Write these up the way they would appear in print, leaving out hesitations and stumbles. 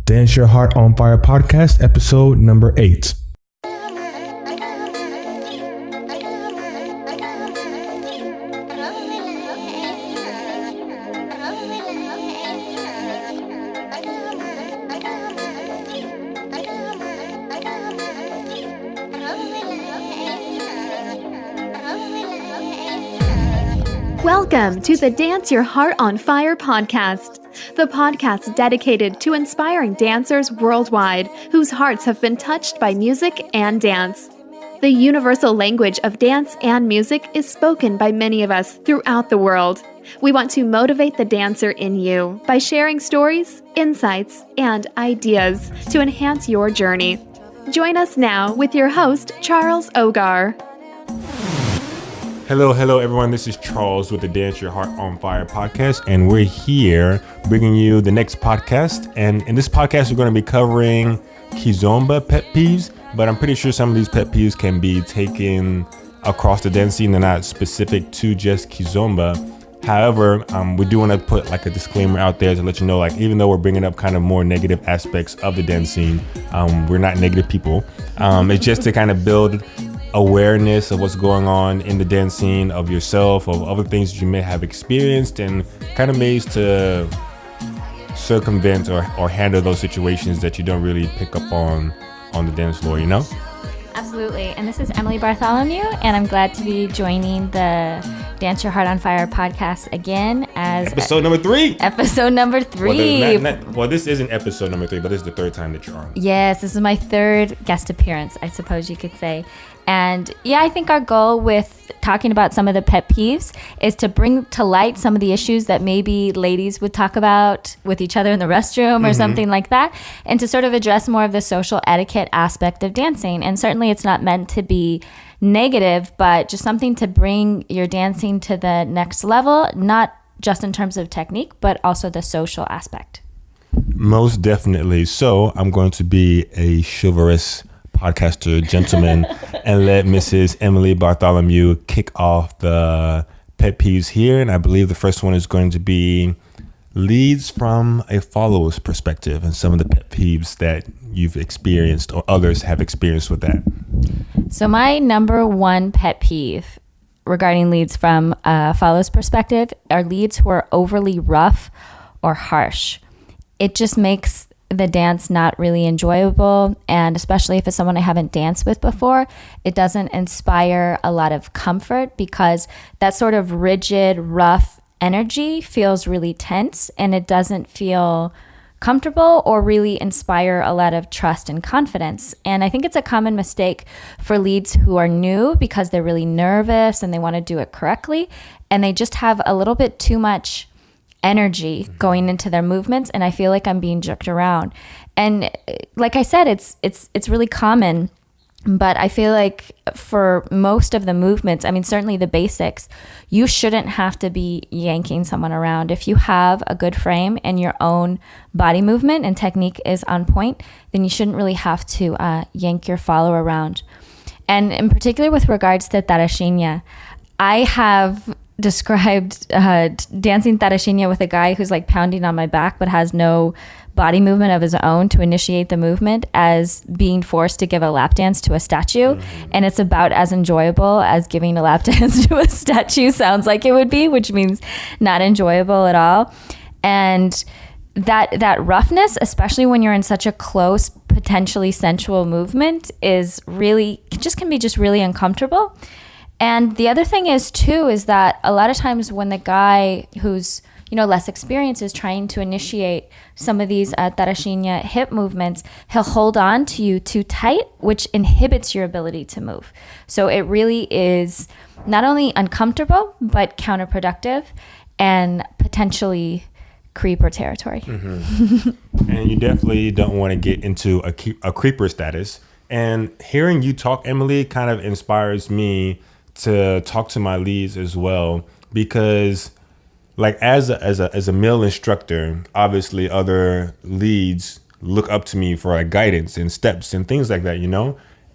Dance Your Heart on Fire podcast, episode number 8. Welcome to the Dance Your Heart on Fire podcast, the podcast dedicated to inspiring dancers worldwide whose hearts have been touched by music and dance. The universal language of dance and music is spoken by many of us throughout the world. We want to motivate the dancer in you by sharing stories, insights, and ideas to enhance your journey. Join us now with your host, Charles Ogar. Hello, everyone. This is Charles with the Dance Your Heart on Fire podcast, and we're here bringing you the next podcast. And in this podcast, we're going to be covering Kizomba Pet Peeves, but I'm pretty sure some of these pet peeves can be taken across the dance scene. They're not specific to just Kizomba. However, we do want to put like a disclaimer out there to let you know, like, even though we're bringing up kind of more negative aspects of the dance scene, we're not negative people. It's just to kind of build awareness of what's going on in the dance scene, of yourself, of other things that you may have experienced, and kind of ways to circumvent or handle those situations that you don't really pick up on the dance floor, you know? Absolutely. And this is Emily Bartholomew, and I'm glad to be joining the Dance Your Heart on Fire podcast again as episode number 3. Episode number 3. Well, this isn't episode number 3, but this is the third time that you're on. Yes, this is my third guest appearance, I suppose you could say. And yeah, I think our goal with talking about some of the pet peeves is to bring to light some of the issues that maybe ladies would talk about with each other in the restroom or something like that, and to sort of address more of the social etiquette aspect of dancing. And certainly it's not meant to be negative, but just something to bring your dancing to the next level, not just in terms of technique, but also the social aspect. Most definitely. So I'm going to be a chivalrous podcaster gentleman and let Mrs. Emily Bartholomew kick off the pet peeves here. And I believe the first one is going to be leads from a follower's perspective and some of the pet peeves that you've experienced or others have experienced with that. So my number one pet peeve regarding leads from a follower's perspective are leads who are overly rough or harsh. It just makes the dance not really enjoyable, and especially if it's someone I haven't danced with before, it doesn't inspire a lot of comfort because that sort of rigid, rough energy feels really tense, and it doesn't feel comfortable or really inspire a lot of trust and confidence. And I think it's a common mistake for leads who are new because they're really nervous and they want to do it correctly, and they just have a little bit too much energy going into their movements, and I feel like I'm being jerked around. And like I said, it's really common, but I feel like for most of the movements, I mean, certainly the basics, you shouldn't have to be yanking someone around. If you have a good frame and your own body movement and technique is on point, then you shouldn't really have to yank your follower around. And in particular with regards to Tarashinha, I have described dancing Tarashinha with a guy who's like pounding on my back but has no body movement of his own to initiate the movement as being forced to give a lap dance to a statue. And it's about as enjoyable as giving a lap dance to a statue sounds like it would be, which means not enjoyable at all. And that roughness, especially when you're in such a close, potentially sensual movement, is really can be just really uncomfortable. And the other thing is that a lot of times when the guy who's, less experienced is trying to initiate some of these Tarashinha hip movements, he'll hold on to you too tight, which inhibits your ability to move. So it really is not only uncomfortable, but counterproductive and potentially creeper territory. And you definitely don't want to get into a creeper status. And hearing you talk, Emily, kind of inspires me to talk to my leads as well, because like as a male instructor, obviously other leads look up to me for like guidance and steps and things like that,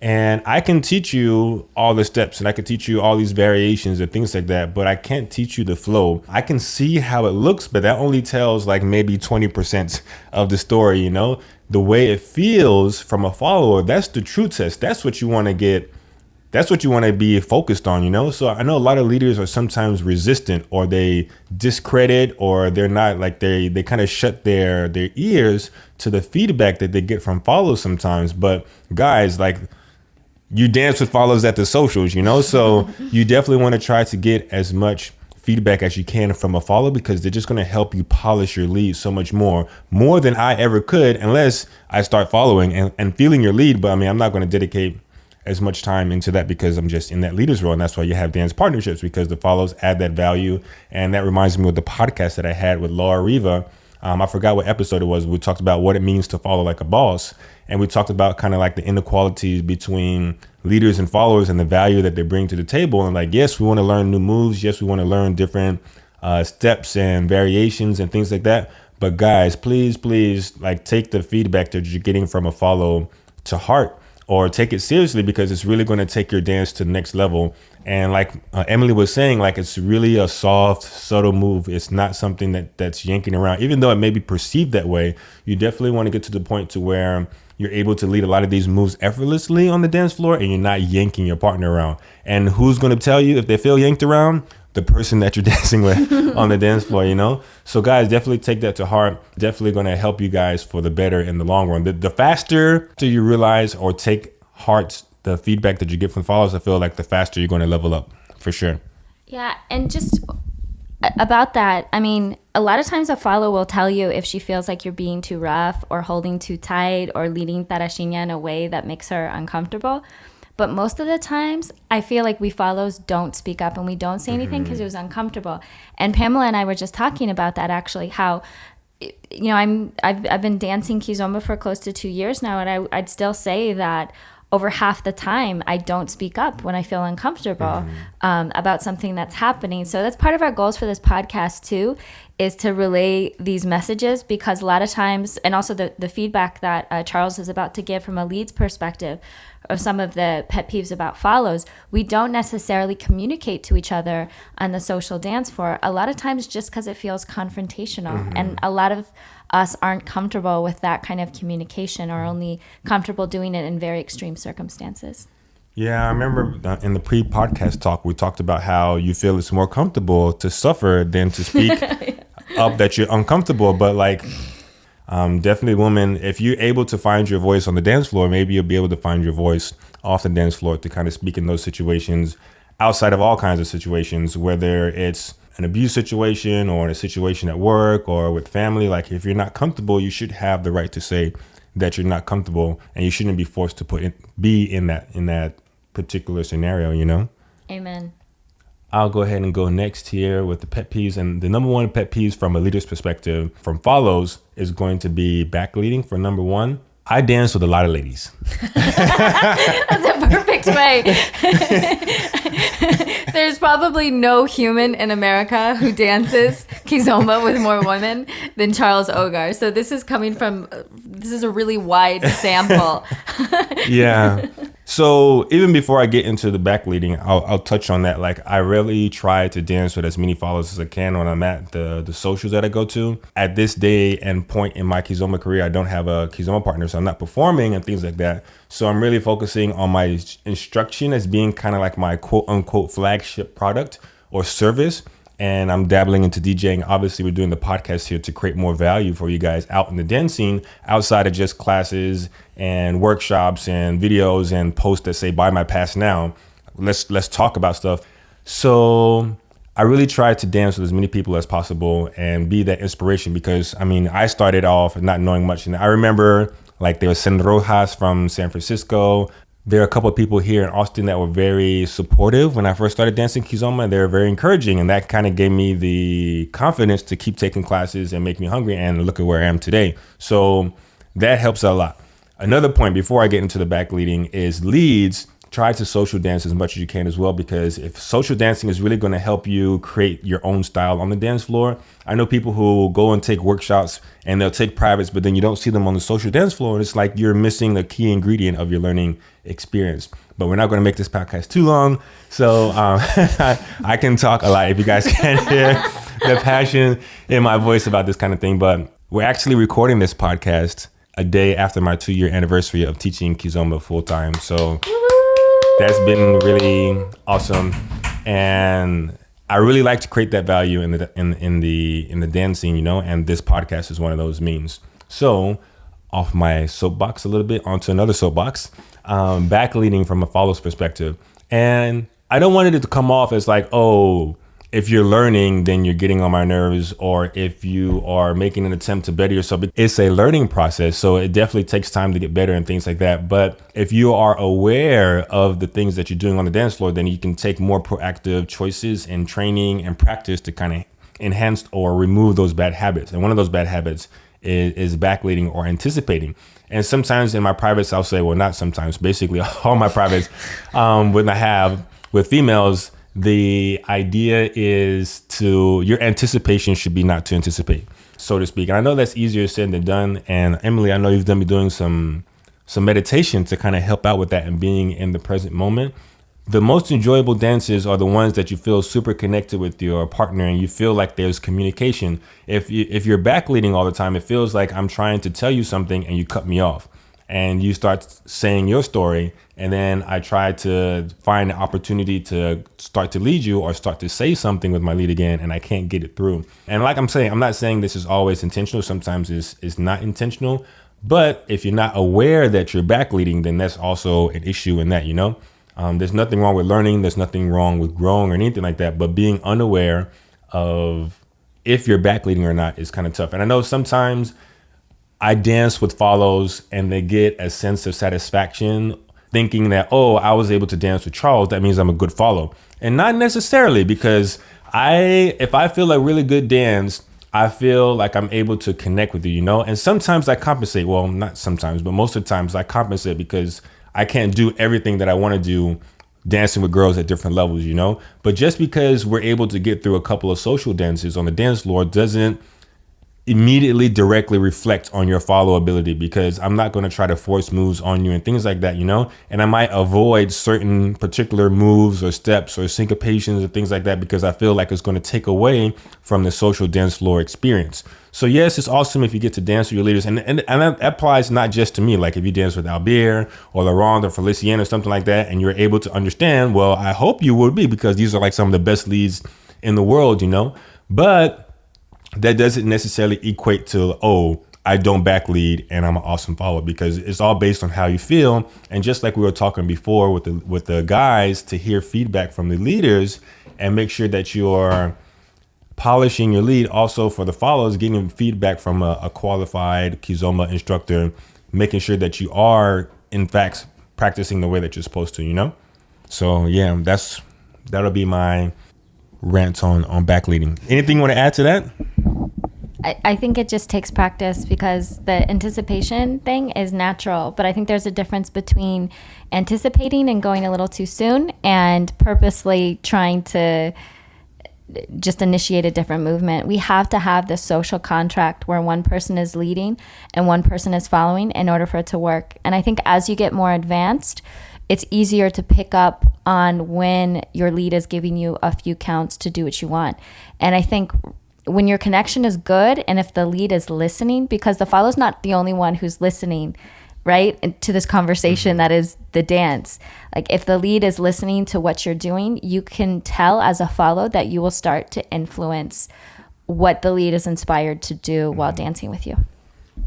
And I can teach you all the steps and I can teach you all these variations and things like that, but I can't teach you the flow. I can see how it looks, but that only tells like maybe 20% of the story, you know? The way it feels from a follower, that's the true test. That's what you want to get. That's what you want to be focused on, you know? So I know a lot of leaders are sometimes resistant, or they discredit, or they're not like they kind of shut their ears to the feedback that they get from followers sometimes. But guys, like, you dance with followers at the socials, you know? So you definitely want to try to get as much feedback as you can from a follower, because they're just going to help you polish your lead so much more than I ever could, unless I start following and feeling your lead. But I mean, I'm not going to dedicate as much time into that because I'm just in that leader's role. And that's why you have dance partnerships, because the follows add that value. And that reminds me of the podcast that I had with Laura Riva. I forgot what episode it was. We talked about what it means to follow like a boss. And we talked about kind of like the inequalities between leaders and followers and the value that they bring to the table. And like, yes, we want to learn new moves. Yes, we want to learn different steps and variations and things like that. But guys, please, like, take the feedback that you're getting from a follow to heart, or take it seriously, because it's really going to take your dance to the next level. And like Emily was saying, like, it's really a soft, subtle move. It's not something that's yanking around, even though it may be perceived that way. You definitely want to get to the point to where you're able to lead a lot of these moves effortlessly on the dance floor, and you're not yanking your partner around. And who's going to tell you if they feel yanked around? The person that you're dancing with on the dance floor, you know? So guys, definitely take that to heart. Definitely going to help you guys for the better in the long run. The faster you realize or take heart the feedback that you get from followers, I feel like the faster you're going to level up, for sure. Yeah, and just about that, I mean, a lot of times a follower will tell you if she feels like you're being too rough or holding too tight or leading Tarashinha in a way that makes her uncomfortable. But most of the times, I feel like we follows don't speak up and we don't say anything because it was uncomfortable. And Pamela and I were just talking about that, actually, how, you know, I've been dancing Kizomba for close to 2 years now, and I'd still say that over half the time, I don't speak up when I feel uncomfortable about something that's happening. So that's part of our goals for this podcast too, is to relay these messages, because a lot of times, and also the feedback that Charles is about to give from a lead's perspective of some of the pet peeves about follows, we don't necessarily communicate to each other on the social dance floor, a lot of times just because it feels confrontational. And a lot of us aren't comfortable with that kind of communication, or only comfortable doing it in very extreme circumstances. Yeah, I remember in the pre-podcast talk, we talked about how you feel it's more comfortable to suffer than to speak up that you're uncomfortable. But like, definitely, women, if you're able to find your voice on the dance floor, maybe you'll be able to find your voice off the dance floor to kind of speak in those situations, outside of all kinds of situations, whether it's an abuse situation or in a situation at work or with family. Like, if you're not comfortable, you should have the right to say that you're not comfortable, and you shouldn't be forced to be in that particular scenario, you know? Amen. I'll go ahead and go next here with the pet peeves. And the number one pet peeves from a leader's perspective from follows is going to be back leading for number one. I dance with a lot of ladies. That's a perfect way. There's probably no human in America who dances Kizomba with more women than Charles Ogar. So this is a really wide sample. Yeah. So even before I get into the back leading, I'll touch on that. Like, I really try to dance with as many followers as I can when I'm at the socials that I go to. At this day and point in my Kizomba career, I don't have a Kizomba partner, so I'm not performing and things like that. So I'm really focusing on my instruction as being kind of like my quote unquote flagship product or service. And I'm dabbling into DJing. Obviously, we're doing the podcast here to create more value for you guys out in the dance scene, outside of just classes and workshops and videos and posts that say, buy my pass now. Let's talk about stuff. So I really try to dance with as many people as possible and be that inspiration, because, I mean, I started off not knowing much. And I remember, like, there was Sen Rojas from San Francisco. There are a couple of people here in Austin that were very supportive when I first started dancing Kizomba, and they were very encouraging. And that kind of gave me the confidence to keep taking classes and make me hungry, and look at where I am today. So that helps a lot. Another point before I get into the back leading is leads try to social dance as much as you can as well, because if social dancing is really going to help you create your own style on the dance floor. I know people who go and take workshops and they'll take privates, but then you don't see them on the social dance floor. And it's like you're missing a key ingredient of your learning experience. But we're not going to make this podcast too long. So I can talk a lot if you guys can hear the passion in my voice about this kind of thing. But we're actually recording this podcast a day after my 2-year anniversary of teaching Kizomba full time. So that's been really awesome, and I really like to create that value in the dance scene, you know. And this podcast is one of those means. So, off my soapbox a little bit onto another soapbox, backleading from a follower's perspective, and I don't want it to come off as like, oh, if you're learning, then you're getting on my nerves, or if you are making an attempt to better yourself. It's a learning process, so it definitely takes time to get better and things like that. But if you are aware of the things that you're doing on the dance floor, then you can take more proactive choices and training and practice to kind of enhance or remove those bad habits. And one of those bad habits is backleading or anticipating. And sometimes in my privates, I'll say, well, not sometimes, basically all my privates, when I have with females, the idea is your anticipation should be not to anticipate, so to speak. And I know that's easier said than done. And Emily, I know you've done me doing some meditation to kind of help out with that and being in the present moment. The most enjoyable dances are the ones that you feel super connected with your partner and you feel like there's communication. If you're backleading all the time, it feels like I'm trying to tell you something and you cut me off. And you start saying your story, and then I try to find an opportunity to start to lead you or start to say something with my lead again, and I can't get it through. And like I'm saying, I'm not saying this is always intentional. Sometimes it's not intentional. But if you're not aware that you're backleading, then that's also an issue in that, you know. There's nothing wrong with learning. There's nothing wrong with growing or anything like that. But being unaware of if you're backleading or not is kind of tough. And I know sometimes I dance with follows and they get a sense of satisfaction thinking that, oh, I was able to dance with Charles, that means I'm a good follow. And not necessarily, because if I feel a really good dance, I feel like I'm able to connect with you, you know? And sometimes I compensate. Well, not sometimes, but most of the times I compensate because I can't do everything that I want to do dancing with girls at different levels, you know? But just because we're able to get through a couple of social dances on the dance floor doesn't immediately directly reflect on your follow ability, because I'm not going to try to force moves on you and things like that, you know, and I might avoid certain particular moves or steps or syncopations or things like that because I feel like it's going to take away from the social dance floor experience. So yes, it's awesome if you get to dance with your leaders, and that applies not just to me. Like if you dance with Albert or Laurent or Felicien or something like that, and you're able to understand, well, I hope you would be, because these are like some of the best leads in the world, you know, but that doesn't necessarily equate to, oh, I don't backlead and I'm an awesome follower, because it's all based on how you feel. And just like we were talking before with the guys, to hear feedback from the leaders and make sure that you're polishing your lead. Also for the followers, getting feedback from a qualified Kizomba instructor, making sure that you are in fact practicing the way that you're supposed to, you know? So yeah, that'll be my rant on backleading. Anything you want to add to that? I think it just takes practice, because the anticipation thing is natural, but I think there's a difference between anticipating and going a little too soon and purposely trying to just initiate a different movement. We have to have this social contract where one person is leading and one person is following in order for it to work. And I think as you get more advanced, it's easier to pick up on when your lead is giving you a few counts to do what you want. And I think when your connection is good, and if the lead is listening, because the follow's not the only one who's listening, right, to this conversation that is the dance. Like if the lead is listening to what you're doing, you can tell as a follow that you will start to influence what the lead is inspired to do while dancing with you.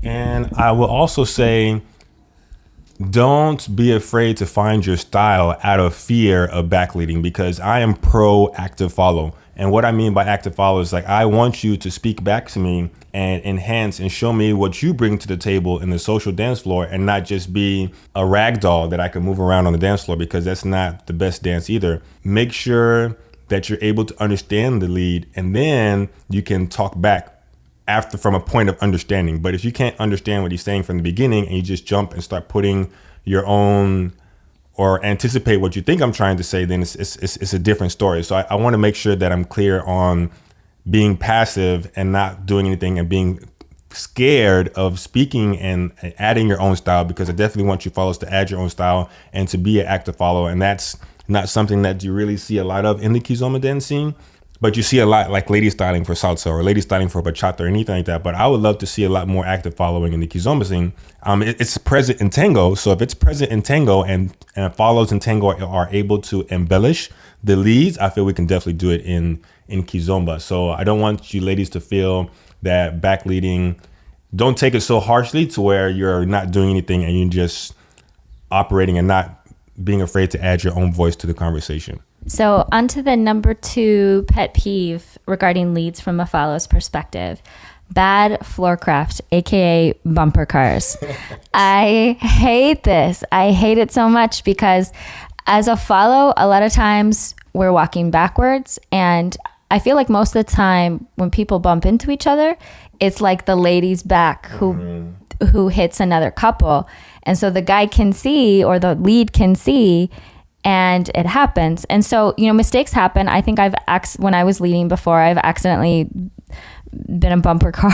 And I will also say, don't be afraid to find your style out of fear of backleading, because I am pro active follow. And what I mean by active follow is like, I want you to speak back to me and enhance and show me what you bring to the table in the social dance floor, and not just be a rag doll that I can move around on the dance floor, because that's not the best dance either. Make sure that you're able to understand the lead, and then you can talk back after from a point of understanding. But if you can't understand what he's saying from the beginning and you just jump and start putting your own or anticipate what you think I'm trying to say, then it's a different story. So I want to make sure that I'm clear on being passive and not doing anything and being scared of speaking and adding your own style, because I definitely want you followers to add your own style and to be an active follower. And that's not something that you really see a lot of in the Kizomba dance scene, but you see a lot like lady styling for salsa or lady styling for bachata or anything like that. But I would love to see a lot more active following in the Kizomba scene. It's present in tango. So if it's present in tango and followers in tango are able to embellish the leads, I feel we can definitely do it in Kizomba. So I don't want you ladies to feel that backleading, don't take it so harshly to where you're not doing anything and you're just operating and not being afraid to add your own voice to the conversation. So onto the number 2 pet peeve regarding leads from a follow's perspective. Bad floor craft, aka bumper cars. I hate this. I hate it so much because as a follow, a lot of times we're walking backwards, and I feel like most of the time when people bump into each other, it's like the lady's back who hits another couple. And so the guy can see, or the lead can see, and it happens. And so, mistakes happen. I think when I was leading before, I've accidentally been a bumper car,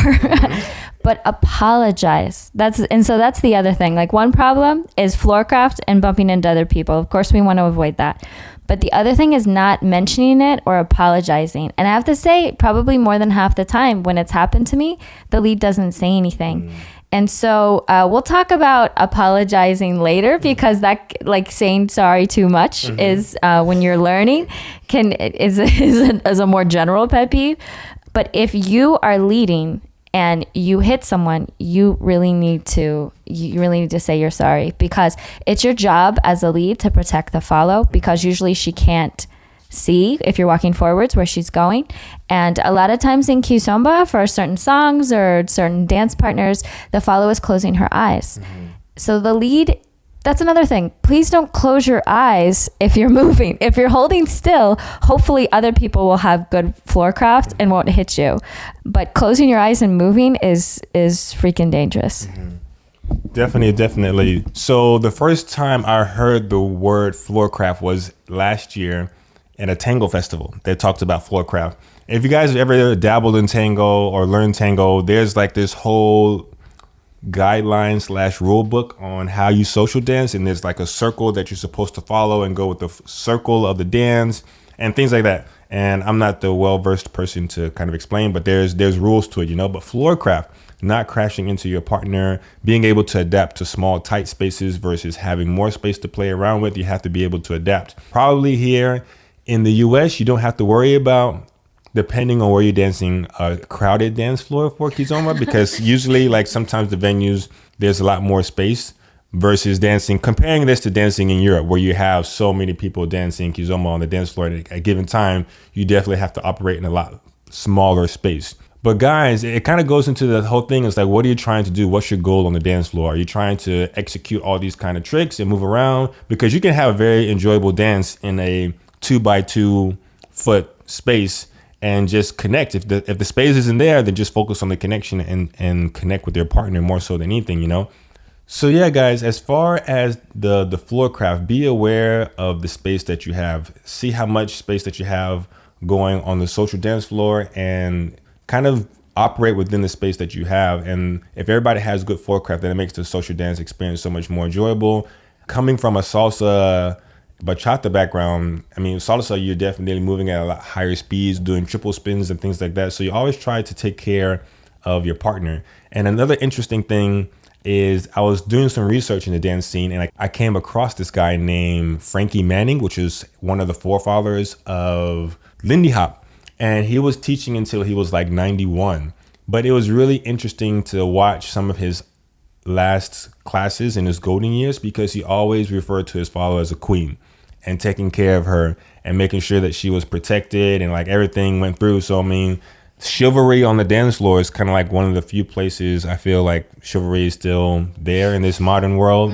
but apologize. That's the other thing. Like, one problem is floor craft and bumping into other people. Of course, we want to avoid that. But the other thing is not mentioning it or apologizing. And I have to say, probably more than half the time when it's happened to me, the lead doesn't say anything. And so we'll talk about apologizing later, because that, like, saying sorry too much is when you're learning is a more general pet peeve. But if you are leading and you hit someone, you really need to say you're sorry, because it's your job as a lead to protect the follow, because usually she can't see if you're walking forwards where she's going. And a lot of times in Kizomba, for certain songs or certain dance partners, the follow is closing her eyes. So the lead, that's another thing. Please don't close your eyes if you're moving. If you're holding still, hopefully other people will have good floor craft and won't hit you. But closing your eyes and moving is freaking dangerous. Definitely. So the first time I heard the word floor craft was last year at a tango festival. They talked about floor craft. If you guys have ever dabbled in tango or learned tango, there's like this whole guideline / rule book on how you social dance, and there's like a circle that you're supposed to follow and go with the circle of the dance and things like that. And I'm not the well-versed person to kind of explain, but there's rules to it, But floor craft, not crashing into your partner, being able to adapt to small, tight spaces versus having more space to play around with. You have to be able to adapt. Probably here in the US, you don't have to worry about, depending on where you're dancing, a crowded dance floor for Kizomba, because usually, like, sometimes the venues, there's a lot more space versus dancing. Comparing this to dancing in Europe, where you have so many people dancing Kizomba on the dance floor at a given time, you definitely have to operate in a lot smaller space. But guys, it kind of goes into the whole thing. It's like, what are you trying to do? What's your goal on the dance floor? Are you trying to execute all these kind of tricks and move around? Because you can have a very enjoyable dance in a 2x2 foot space and just connect. If the space isn't there, then just focus on the connection and connect with your partner more so than anything, So yeah, guys, as far as the floor craft, be aware of the space that you have. See how much space that you have going on the social dance floor and kind of operate within the space that you have. And if everybody has good floor craft, then it makes the social dance experience so much more enjoyable. Coming from a salsa bachata background, salsa, you're definitely moving at a lot higher speeds, doing triple spins and things like that. So you always try to take care of your partner. And another interesting thing is I was doing some research in the dance scene, and I came across this guy named Frankie Manning, which is one of the forefathers of Lindy Hop. And he was teaching until he was like 91. But it was really interesting to watch some of his last classes in his golden years, because he always referred to his follower as a queen and taking care of her and making sure that she was protected and like everything went through. So, chivalry on the dance floor is kind of like one of the few places I feel like chivalry is still there in this modern world.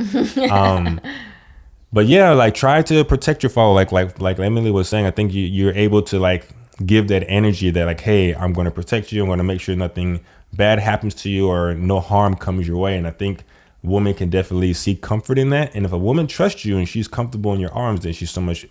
But yeah, like, try to protect your follower. Like Emily was saying, I think you're able to like give that energy that like, hey, I'm going to protect you. I'm going to make sure nothing bad happens to you or no harm comes your way. And I think woman can definitely seek comfort in that. And if a woman trusts you and she's comfortable in your arms, then she's so much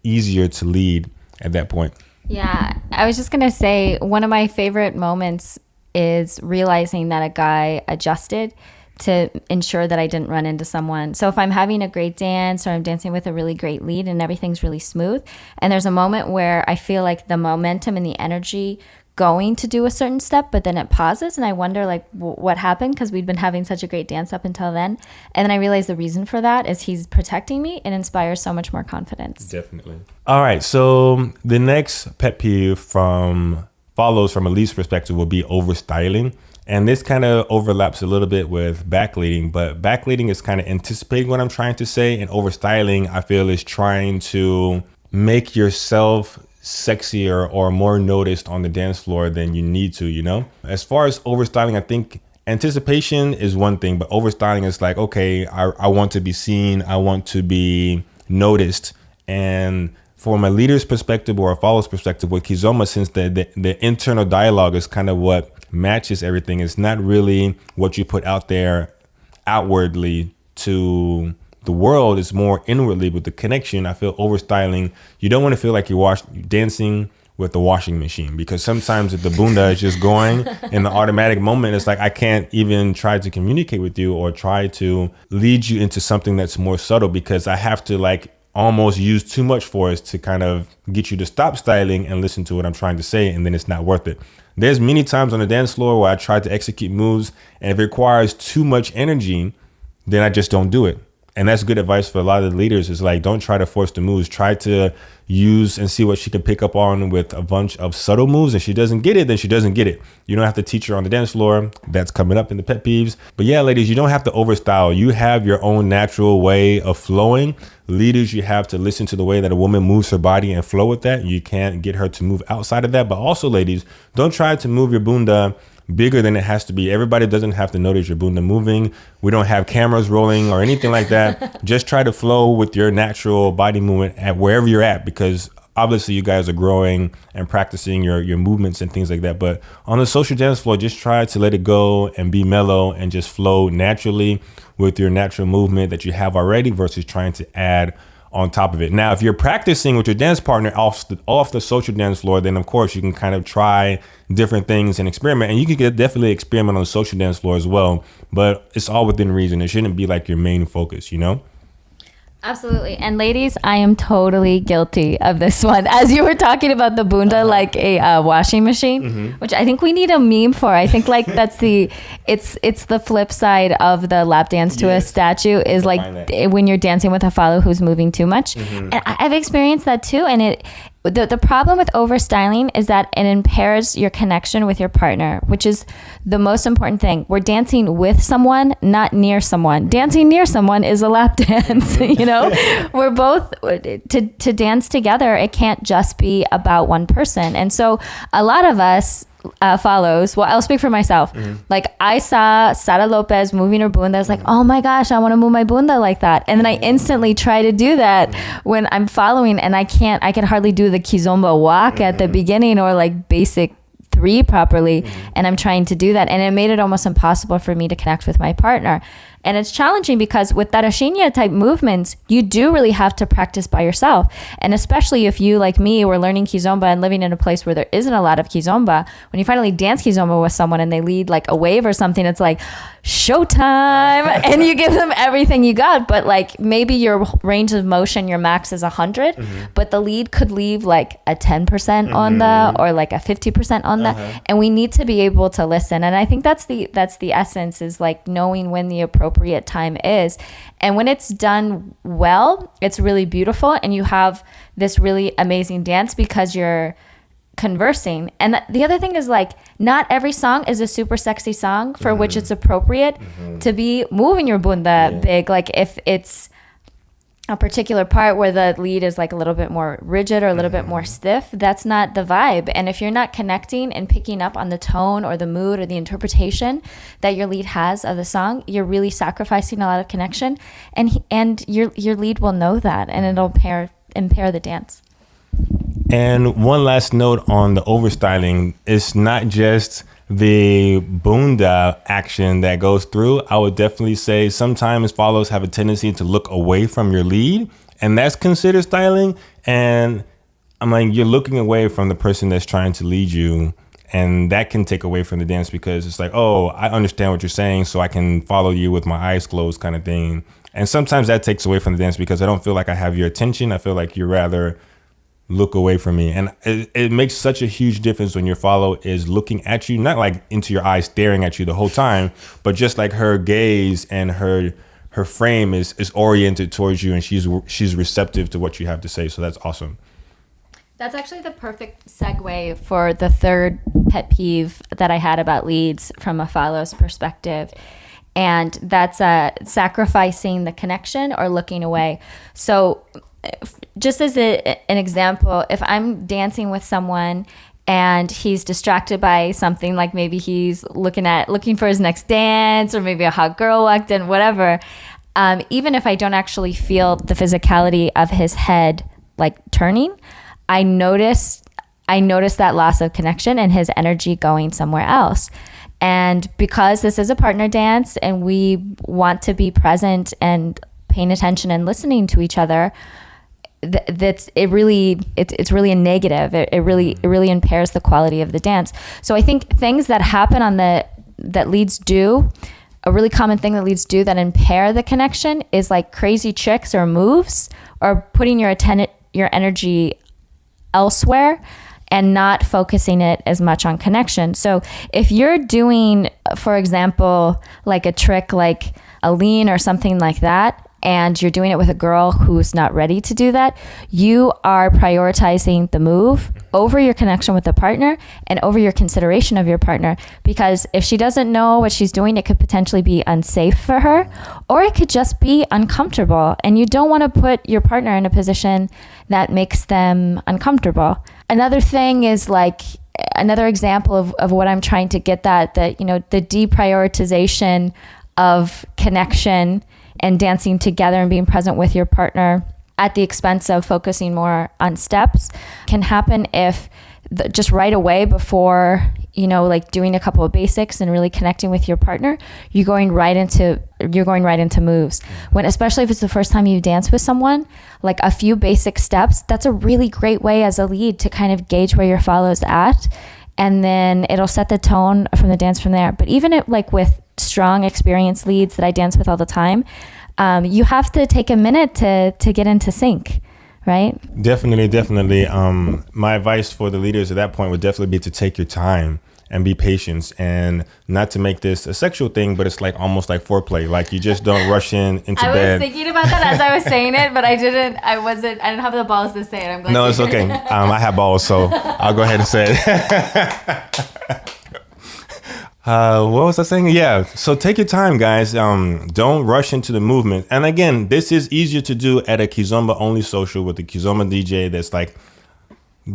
easier to lead at that point. Yeah, I was just going to say one of my favorite moments is realizing that a guy adjusted to ensure that I didn't run into someone. So if I'm having a great dance or I'm dancing with a really great lead and everything's really smooth, and there's a moment where I feel like the momentum and the energy going to do a certain step, but then it pauses and I wonder like what happened, because we'd been having such a great dance up until then. And then I realized the reason for that is he's protecting me and inspires so much more confidence. Definitely. All right. So the next pet peeve follows from a lead's perspective will be overstyling. And this kind of overlaps a little bit with backleading, but backleading is kind of anticipating what I'm trying to say. And overstyling, I feel, is trying to make yourself sexier or more noticed on the dance floor than you need to, you know? As far as overstyling, I think anticipation is one thing, but overstyling is like, okay, I want to be seen. I want to be noticed. And from a leader's perspective or a follower's perspective with Kizomba, since the internal dialogue is kind of what matches everything, it's not really what you put out there outwardly to the world, is more inwardly with the connection. I feel overstyling, you don't want to feel like you're dancing with the washing machine, because sometimes if the bunda is just going in the automatic moment, it's like I can't even try to communicate with you or try to lead you into something that's more subtle, because I have to like almost use too much force to kind of get you to stop styling and listen to what I'm trying to say, and then it's not worth it. There's many times on the dance floor where I try to execute moves, and if it requires too much energy, then I just don't do it. And that's good advice for a lot of the leaders, is like, don't try to force the moves. Try to use and see what she can pick up on with a bunch of subtle moves. If she doesn't get it, then she doesn't get it. You don't have to teach her on the dance floor. That's coming up in the pet peeves. But yeah, ladies, you don't have to overstyle. You have your own natural way of flowing. Leaders, you have to listen to the way that a woman moves her body and flow with that. You can't get her to move outside of that. But also, ladies, don't try to move your bunda bigger than it has to be. Everybody doesn't have to notice your bunda moving. We don't have cameras rolling or anything like that. Just try to flow with your natural body movement at wherever you're at, because obviously you guys are growing and practicing your movements and things like that. But on the social dance floor, just try to let it go and be mellow and just flow naturally with your natural movement that you have already versus trying to add on top of it. Now, if you're practicing with your dance partner off the social dance floor, then of course you can kind of try different things and experiment. And you can definitely experiment on the social dance floor as well, but it's all within reason. It shouldn't be like your main focus, you know? Absolutely. And ladies, I am totally guilty of this one. As you were talking about the bunda like a washing machine, which I think we need a meme for. I think like that's it's the flip side of the lap dance to a statue, is like when you're dancing with a follow who's moving too much. And I've experienced that too. And the problem with overstyling is that it impairs your connection with your partner, which is the most important thing. We're dancing with someone, not near someone. Dancing near someone is a lap dance, you know? We're both, to dance together, it can't just be about one person. And so a lot of us follows, well, I'll speak for myself. Like I saw Sara Lopez moving her bunda. I was like, oh my gosh, I want to move my bunda like that. And then I instantly try to do that when I'm following, and I can hardly do the Kizomba walk at the beginning or like basic 3 properly. And I'm trying to do that. And it made it almost impossible for me to connect with my partner. And it's challenging because with Tarashinya type movements, you do really have to practice by yourself. And especially if you, like me, were learning Kizomba and living in a place where there isn't a lot of Kizomba, when you finally dance Kizomba with someone and they lead like a wave or something, it's like, showtime. And you give them everything you got. But like maybe your range of motion, your max is 100, but the lead could leave like a 10% on the, or like a 50% on the. And we need to be able to listen. And I think that's the essence, is like knowing when the appropriate time is. And when it's done well, it's really beautiful. And you have this really amazing dance because you're conversing. And the other thing is like, not every song is a super sexy song for which it's appropriate to be moving your bunda big. Like if it's a particular part where the lead is like a little bit more rigid or a little bit more stiff, that's not the vibe. And if you're not connecting and picking up on the tone or the mood or the interpretation that your lead has of the song, you're really sacrificing a lot of connection, and your lead will know that, and it'll impair the dance. And one last note on the overstyling, it's not just the bunda action that goes through, I would definitely say sometimes follows have a tendency to look away from your lead, and that's considered styling. And I'm like, you're looking away from the person that's trying to lead you, and that can take away from the dance because it's like, oh, I understand what you're saying, so I can follow you with my eyes closed kind of thing. And sometimes that takes away from the dance because I don't feel like I have your attention. I feel like you're rather look away from me. And it makes such a huge difference when your follow is looking at you, not like into your eyes staring at you the whole time, but just like her gaze and her frame is oriented towards you, and she's receptive to what you have to say. So that's awesome. That's actually the perfect segue for the third pet peeve that I had about leads from a follow's perspective. And that's sacrificing the connection or looking away. So just as an example, if I'm dancing with someone and he's distracted by something, like maybe he's looking for his next dance, or maybe a hot girl walked in, whatever, even if I don't actually feel the physicality of his head like turning, I notice that loss of connection and his energy going somewhere else. And because this is a partner dance and we want to be present and paying attention and listening to each other, it's really a negative. It really impairs the quality of the dance. So I think things that happen that leads do, a really common thing that leads do that impair the connection is like crazy tricks or moves, or putting your energy elsewhere and not focusing it as much on connection. So if you're doing, for example, like a trick like a lean or something like that, and you're doing it with a girl who's not ready to do that, you are prioritizing the move over your connection with the partner and over your consideration of your partner. Because if she doesn't know what she's doing, it could potentially be unsafe for her, or it could just be uncomfortable. And you don't want to put your partner in a position that makes them uncomfortable. Another thing is like, another example of what I'm trying to get that, you know, the deprioritization of connection and dancing together and being present with your partner at the expense of focusing more on steps can happen if just right away before, you know, like doing a couple of basics and really connecting with your partner, you're going right into moves. When, especially if it's the first time you dance with someone, like a few basic steps, that's a really great way as a lead to kind of gauge where your follow's at. And then it'll set the tone from the dance from there. But even like with strong experienced leads that I dance with all the time, you have to take a minute to get into sync, right? Definitely. My advice for the leaders at that point would definitely be to take your time and be patient, and not to make this a sexual thing, but it's like almost like foreplay. Like you just don't rush into bed. I was thinking about that as I was saying it, but I didn't have the balls to say it. I'm glad. No, it's okay. I have balls, so I'll go ahead and say it. What was I saying? Yeah. So take your time, guys. Don't rush into the movement. And again, this is easier to do at a Kizomba only social with the Kizomba DJ that's like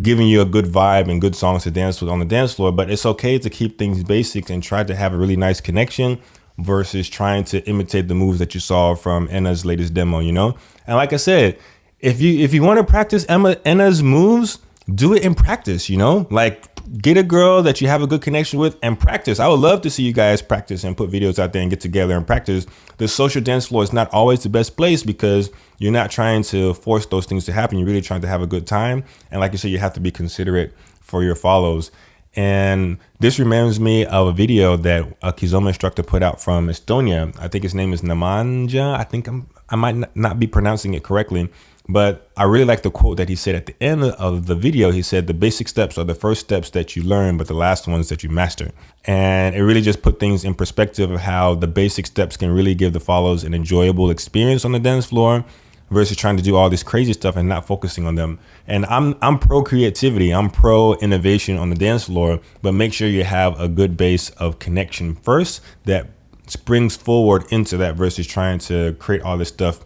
giving you a good vibe and good songs to dance with on the dance floor. But it's okay to keep things basic and try to have a really nice connection versus trying to imitate the moves that you saw from Enna's latest demo, you know? And like I said, if you want to practice Enna's moves, do it in practice, you know? Like, get a girl that you have a good connection with and practice. I would love to see you guys practice and put videos out there and get together and practice. The social dance floor is not always the best place because you're not trying to force those things to happen. You're really trying to have a good time. And like you said, you have to be considerate for your follows. And this reminds me of a video that a Kizomba instructor put out from Estonia. I think his name is Nemanja. I might not be pronouncing it correctly. But I really like the quote that he said at the end of the video. He said, the basic steps are the first steps that you learn, but the last ones that you master. And it really just put things in perspective of how the basic steps can really give the followers an enjoyable experience on the dance floor versus trying to do all this crazy stuff and not focusing on them. And I'm pro creativity. I'm pro innovation on the dance floor, but make sure you have a good base of connection first that springs forward into that versus trying to create all this stuff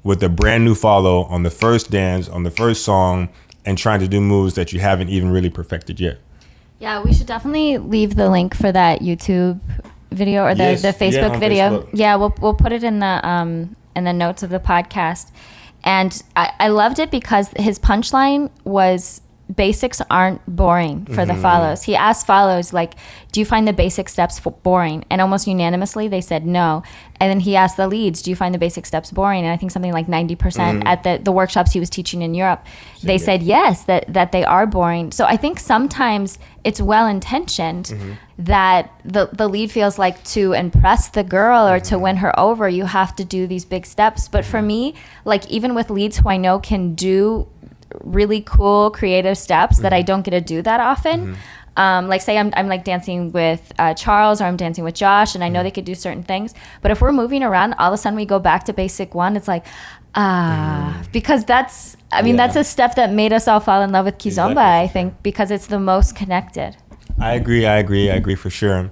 with a brand new follow on the first dance, on the first song, and trying to do moves that you haven't even really perfected yet. Yeah, we should definitely leave the link for that YouTube video or the Facebook video. Facebook. Yeah, we'll put it in the notes of the podcast. And I loved it because his punchline was basics aren't boring for the follows. He asked follows, like, do you find the basic steps boring? And almost unanimously they said no. And then he asked the leads, do you find the basic steps boring? And I think something like 90% at the workshops he was teaching in Europe, they said yes, that they are boring. So I think sometimes it's well-intentioned that the lead feels like to impress the girl or to win her over, you have to do these big steps. But for me, like, even with leads who I know can do really cool creative steps that I don't get to do that often. Like, say I'm like dancing with Charles, or I'm dancing with Josh, and I know they could do certain things, but if we're moving around, all of a sudden we go back to basic one. It's like, because that's a step that made us all fall in love with Kizomba. Exactly. I think because it's the most connected. I agree for sure.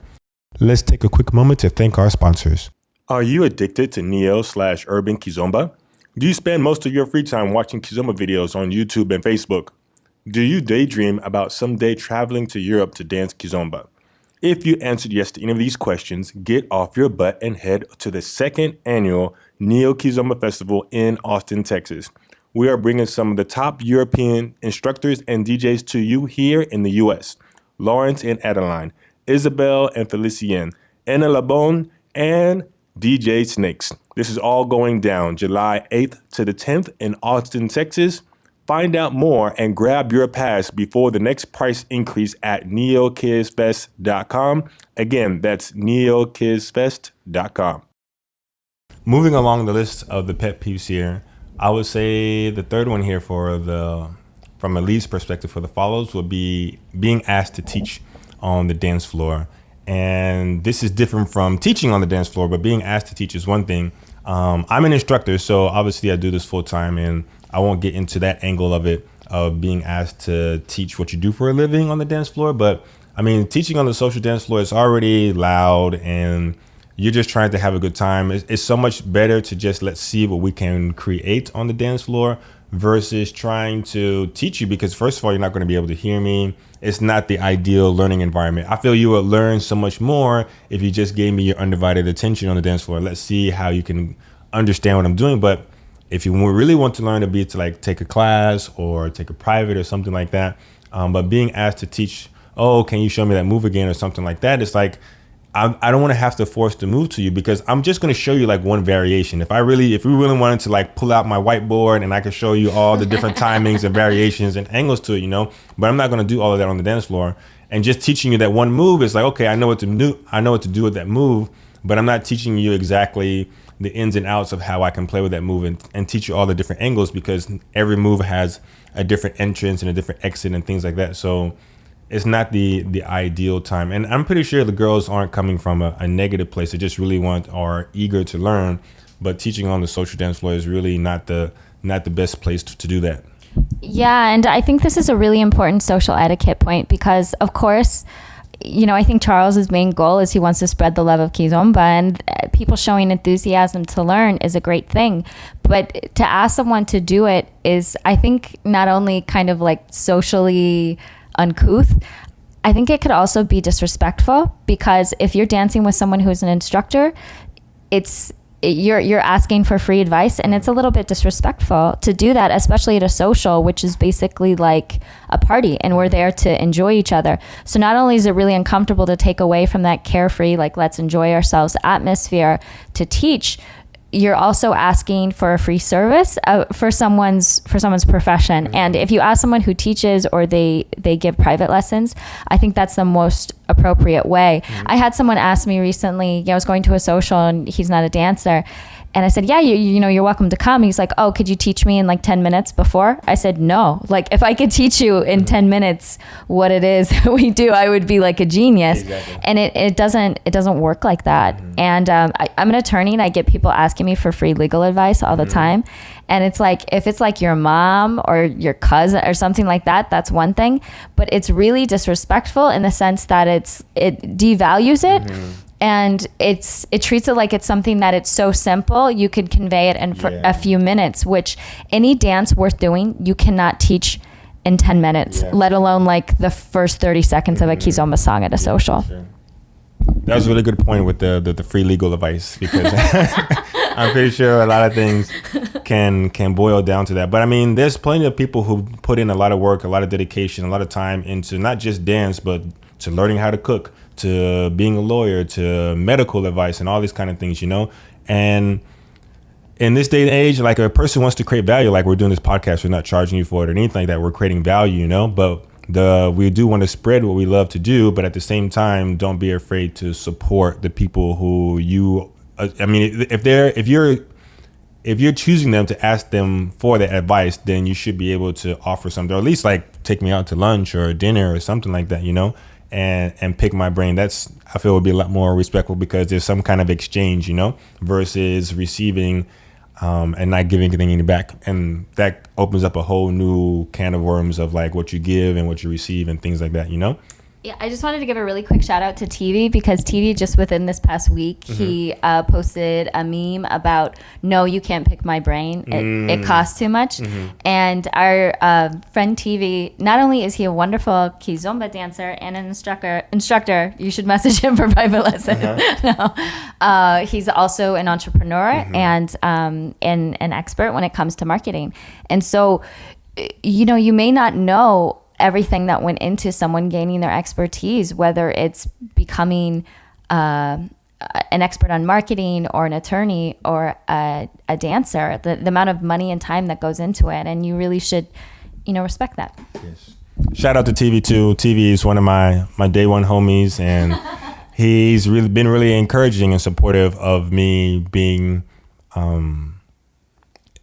Let's take a quick moment to thank our sponsors. Are you addicted to neo/urban Kizomba? Do you spend most of your free time watching Kizomba videos on YouTube and Facebook? Do you daydream about someday traveling to Europe to dance Kizomba? If you answered yes to any of these questions, get off your butt and head to the second annual Neo Kizomba Festival in Austin, Texas. We are bringing some of the top European instructors and DJs to you here in the U.S. Lawrence and Adeline, Isabel and Felicien, Anna Labone, and DJ Snakes. This is all going down July 8th to the 10th in Austin, Texas. Find out more and grab your pass before the next price increase at neokizfest.com. Again, that's neokizfest.com. Moving along the list of the pet peeves here, I would say the third one here from a lead's perspective for the follows would be being asked to teach on the dance floor. And this is different from teaching on the dance floor, but being asked to teach is one thing. I'm an instructor, so obviously I do this full time, and I won't get into that angle of it, of being asked to teach what you do for a living on the dance floor. But I mean, teaching on the social dance floor is already loud, and you're just trying to have a good time. It's so much better to just let's see what we can create on the dance floor versus trying to teach you, because first of all, you're not going to be able to hear me. It's not the ideal learning environment. I feel you would learn so much more if you just gave me your undivided attention on the dance floor. Let's see how you can understand what I'm doing. But if you really want to learn, it'd be to like take a class or take a private or something like that. But being asked to teach, oh, can you show me that move again or something like that? It's like, I don't want to have to force the move to you, because I'm just going to show you like one variation. If we really wanted to like pull out my whiteboard and I could show you all the different timings and variations and angles to it, but I'm not going to do all of that on the dance floor. And just teaching you that one move is like, okay, I know what to do. I know what to do with that move, but I'm not teaching you exactly the ins and outs of how I can play with that move and teach you all the different angles, because every move has a different entrance and a different exit and things like that. So it's not the ideal time. And I'm pretty sure the girls aren't coming from a negative place. They just really are eager to learn. But teaching on the social dance floor is really not the best place to do that. Yeah, and I think this is a really important social etiquette point, because of course, I think Charles's main goal is he wants to spread the love of Kizomba, and people showing enthusiasm to learn is a great thing. But to ask someone to do it is, I think, not only kind of like socially uncouth, I think it could also be disrespectful, because if you're dancing with someone who's an instructor, you're asking for free advice, and it's a little bit disrespectful to do that, especially at a social, which is basically like a party, and we're there to enjoy each other. So not only is it really uncomfortable to take away from that carefree, like let's enjoy ourselves atmosphere to teach, you're also asking for a free service for someone's profession. And if you ask someone who teaches or they give private lessons, I think that's the most appropriate way. I had someone ask me recently, I was going to a social and he's not a dancer. And I said, yeah, you're welcome to come. He's like, oh, could you teach me in like 10 minutes before? I said, no. Like, if I could teach you in 10 minutes what it is that we do, I would be like a genius. Exactly. And it doesn't work like that. And I'm an attorney, and I get people asking me for free legal advice all the time. And it's like, if it's like your mom or your cousin or something like that, that's one thing. But it's really disrespectful in the sense that it devalues it. And it treats it like it's something that it's so simple, you could convey it in for a few minutes, which any dance worth doing, you cannot teach in 10 minutes, let alone like the first 30 seconds of a Kizomba song at a social. Sure. That was a really good point with the free legal advice, because I'm pretty sure a lot of things can boil down to that. But I mean, there's plenty of people who put in a lot of work, a lot of dedication, a lot of time into not just dance, but to learning how to cook, to being a lawyer, to medical advice and all these kind of things, And in this day and age, like a person wants to create value, like we're doing this podcast, we're not charging you for it or anything like that. We're creating value, But we do want to spread what we love to do, but at the same time, don't be afraid to support the people who if you're choosing them to ask them for that advice, then you should be able to offer something, or at least like take me out to lunch or dinner or something like that, and pick my brain. That's, I feel, would be a lot more respectful because there's some kind of exchange, versus receiving and not giving anything back. And that opens up a whole new can of worms of like what you give and what you receive and things like that, Yeah, I just wanted to give a really quick shout out to TV because TV just within this past week, he posted a meme about, no, you can't pick my brain. It costs too much. And our friend TV, not only is he a wonderful Kizomba dancer and an instructor, you should message him for private lesson. He's also an entrepreneur and an expert when it comes to marketing. And so, you may not know everything that went into someone gaining their expertise, whether it's becoming an expert on marketing or an attorney or a dancer, the amount of money and time that goes into it. And you really should, respect that. Yes. Shout out to TV too. TV is one of my day one homies, and he's really been really encouraging and supportive of me being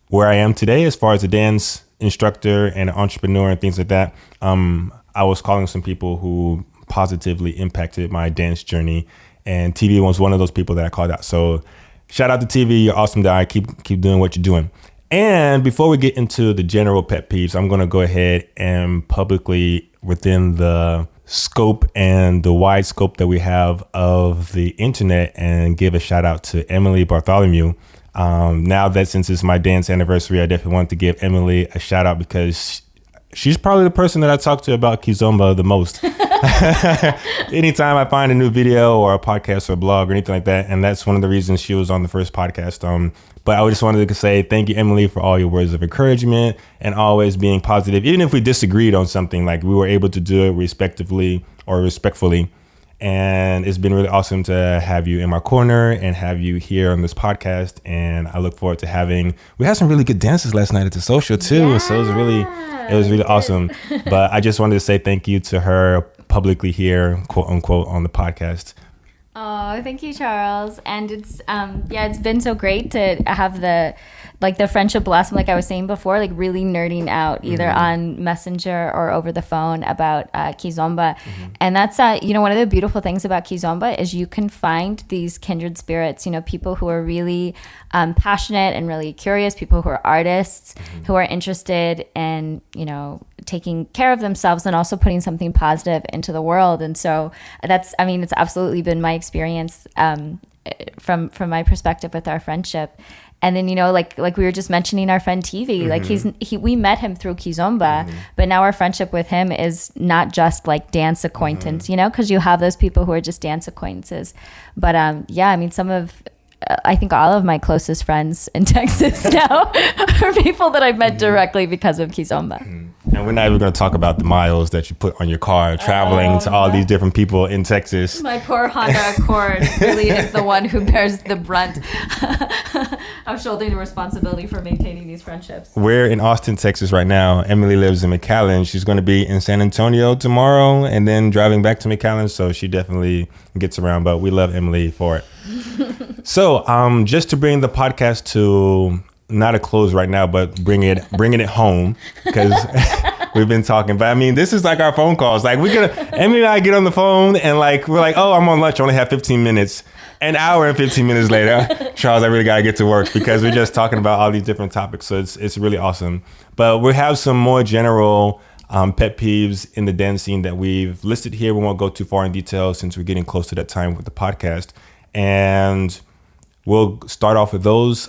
where I am today as far as a dance instructor and an entrepreneur and things like that. I was calling some people who positively impacted my dance journey, and TV was one of those people that I called out. So shout out to TV. You're awesome guy. Keep doing what you're doing. And before we get into the general pet peeves, I'm going to go ahead and publicly, within the scope and the wide scope that we have of the internet, and give a shout out to Emily Bartholomew. Now that since it's my dance anniversary, I definitely want to give Emily a shout out because she's probably the person that I talk to about Kizomba the most. Anytime I find a new video or a podcast or a blog or anything like that. And that's one of the reasons she was on the first podcast. But I just wanted to say thank you, Emily, for all your words of encouragement and always being positive. Even if we disagreed on something, like we were able to do it respectively or respectfully. And it's been really awesome to have you in my corner and have you here on this podcast. And I look forward to we had some really good dances last night at the social too. Yeah, so it was really awesome. But I just wanted to say thank you to her publicly here, quote unquote, on the podcast. Oh, thank you, Charles. And it's it's been so great to have the friendship blossom, like I was saying before, like really nerding out either on Messenger or over the phone about Kizomba. And that's, one of the beautiful things about Kizomba is you can find these kindred spirits, people who are really passionate and really curious, people who are artists, who are interested in, taking care of themselves and also putting something positive into the world. And so it's absolutely been my experience from my perspective with our friendship. And then, like we were just mentioning our friend TV, like we met him through Kizomba, but now our friendship with him is not just like dance acquaintance, because you have those people who are just dance acquaintances. But I think all of my closest friends in Texas now are people that I've met directly because of Kizomba. And we're not even going to talk about the miles that you put on your car traveling to all these different people in Texas. My poor Honda Accord really is the one who bears the brunt of shouldering the responsibility for maintaining these friendships. We're in Austin, Texas right now. Emily lives in McAllen. She's going to be in San Antonio tomorrow and then driving back to McAllen. So she definitely gets around, but we love Emily for it. So just to bring the podcast to not a close right now, but bringing it home, because we've been talking. But this is like our phone calls. Like Emily and I get on the phone and we're like, oh, I'm on lunch. I only have 15 minutes. An hour and 15 minutes later, Charles, I really got to get to work because we're just talking about all these different topics. So it's really awesome. But we have some more general pet peeves in the dance scene that we've listed here. We won't go too far in detail since we're getting close to that time with the podcast. And we'll start off with those.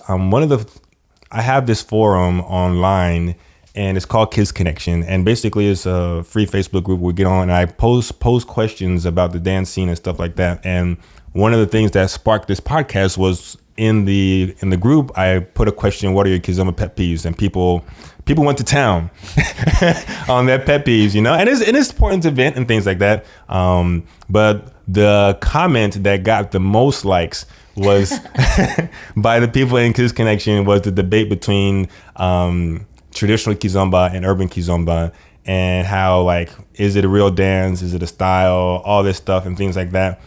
I have this forum online and it's called Kids Connection. And basically it's a free Facebook group we get on and I pose questions about the dance scene and stuff like that. And one of the things that sparked this podcast was in the group, I put a question: what are your Kizomba pet peeves? And people went to town on their pet peeves, you know. And it's important to vent and things like that. But the comment that got the most likes was by the people in Kiz Connection was the debate between traditional Kizomba and urban Kizomba, and how, like, is it a real dance? Is it a style? All this stuff and things like that.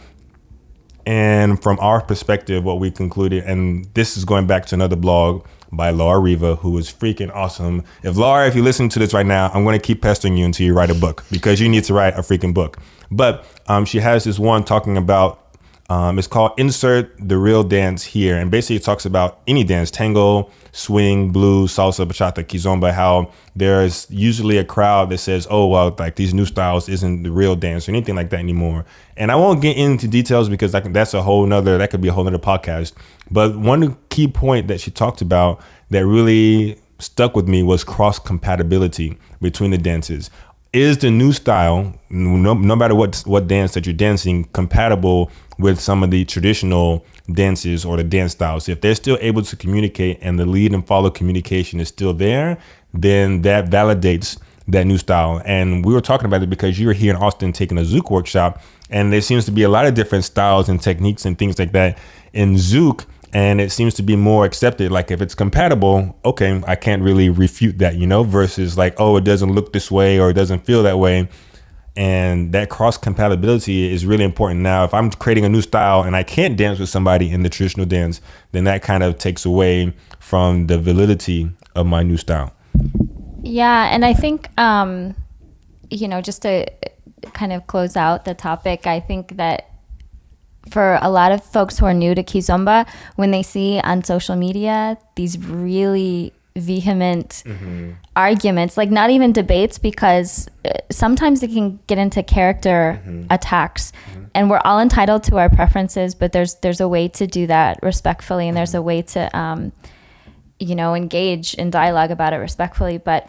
And from our perspective, what we concluded, and this is going back to another blog by Laura Riva, who is freaking awesome. If you listen to this right now, I'm going to keep pestering you until you write a book, because you need to write a freaking book. But she has this one talking about, it's called Insert the Real Dance Here. And basically it talks about any dance: tango, swing, blues, salsa, bachata, kizomba, how there's usually a crowd that says, oh, well, like, these new styles isn't the real dance or anything like that anymore. And I won't get into details, because that could be a whole nother podcast. But one key point that she talked about that really stuck with me was cross compatibility between the dances. Is the new style, no matter what dance that you're dancing, compatible with some of the traditional dances or the dance styles? If they're still able to communicate and the lead and follow communication is still there, then that validates that new style. And we were talking about it because you were here in Austin taking a Zouk workshop, and there seems to be a lot of different styles and techniques and things like that in Zouk. And it seems to be more accepted. Like, if it's compatible, okay, I can't really refute that, you know, versus like, oh, it doesn't look this way or it doesn't feel that way. And that cross compatibility is really important. Now, if I'm creating a new style and I can't dance with somebody in the traditional dance, then that kind of takes away from the validity of my new style. Yeah. And I think, just to kind of close out the topic, I think that for a lot of folks who are new to Kizomba, when they see on social media these really vehement arguments, like not even debates, because sometimes it can get into character attacks, and we're all entitled to our preferences, but there's a way to do that respectfully, and there's a way to engage in dialogue about it respectfully, but